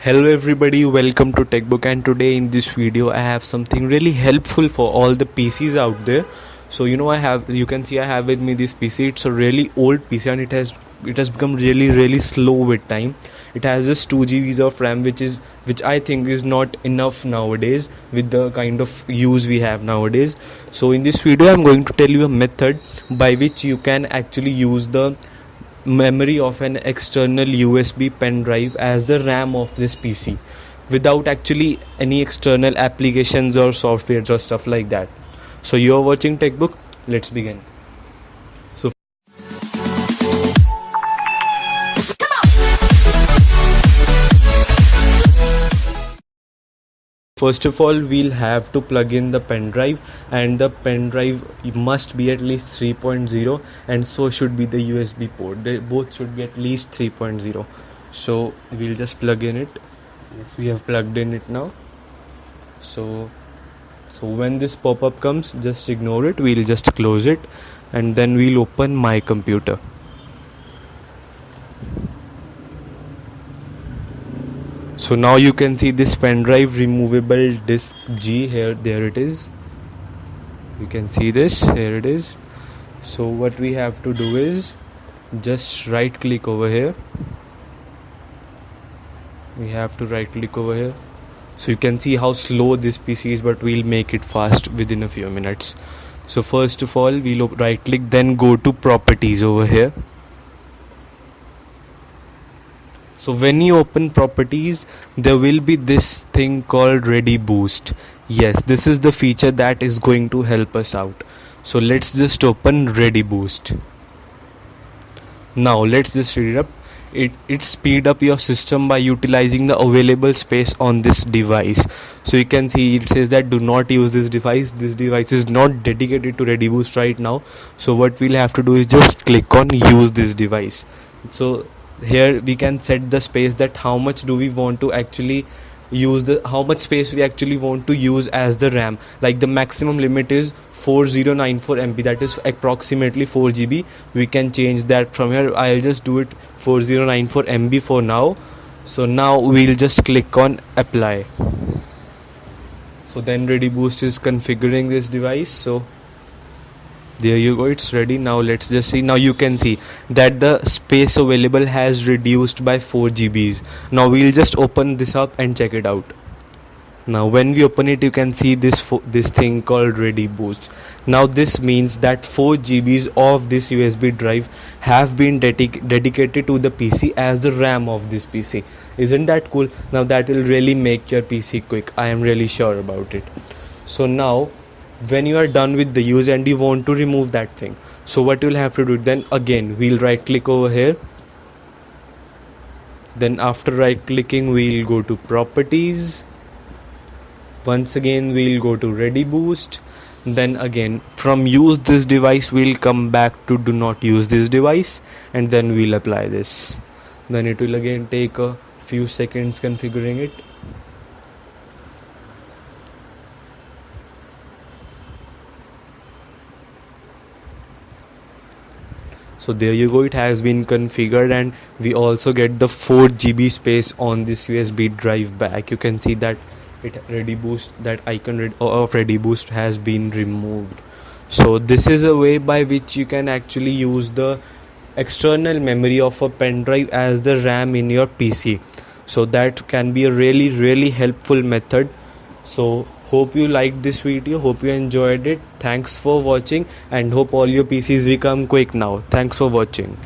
Hello everybody, welcome to TechBook, and today in this video I have something really helpful for all the PCs out there. So you can see I have with me this PC. It's a really old PC and it has become really slow with time. It has just 2 GBs of RAM, which I think is not enough nowadays with the kind of use we have nowadays. So in this video I'm going to tell you a method by which you can actually use the memory of an external USB pen drive as the RAM of this PC without actually any external applications or softwares or stuff like that. So you are watching TechBook, let's begin. So first of all, we'll have to plug in the pen drive, and the pen drive must be at least 3.0, and so should be the USB port. They both should be at least 3.0. So we'll just plug in it. Yes, we have plugged in it now. So when this pop-up comes, just ignore it. We'll just close it, and then we'll open my computer. So now you can see this pen drive removable disk G here. There it is. You can see this. Here it is. So what we have to do is just right click over here. We have to right click over here. So you can see how slow this PC is, but we'll make it fast within a few minutes. So first of all, we'll right click, then go to properties over here. So when you open properties, there will be this thing called Ready Boost. Yes, this is the feature that is going to help us out. So let's just open Ready Boost. Now let's just read it up. It speed up your system by utilizing the available space on this device. So you can see it says that do not use this device. This device is not dedicated to Ready Boost right now. So what we'll have to do is just click on use this device. So here we can set the space, that how much do we want to actually use, how much space we actually want to use as the RAM. Like the maximum limit is 4094 MB, that is approximately 4 GB. We can change that from here. I'll just do it 4094 MB for now. So now we'll just click on apply. So then Ready Boost is configuring this device. So there you go, it's ready. Now let's just see. Now you can see that the space available has reduced by 4 GBs. Now we'll just open this up and check it out. Now when we open it, you can see this thing called Ready Boost. Now this means that 4 GBs of this USB drive have been dedicated to the PC as the RAM of this PC. Isn't that cool? Now that will really make your PC quick. I am really sure about it. So now when you are done with the use and you want to remove that thing, so what you'll have to do, then again we'll right click over here. Then after right clicking, we'll go to properties. Once again we'll go to Ready Boost. Then again from use this device, we'll come back to do not use this device, and then we'll apply this. Then it will again take a few seconds configuring it. So there you go, it has been configured, and we also get the 4 GB space on this USB drive back. You can see that Ready Boost, that icon of Ready Boost has been removed. So this is a way by which you can actually use the external memory of a pen drive as the RAM in your PC. So that can be a really helpful method. So hope you liked this video, hope you enjoyed it. Thanks for watching, and hope all your PCs become quick now. Thanks for watching.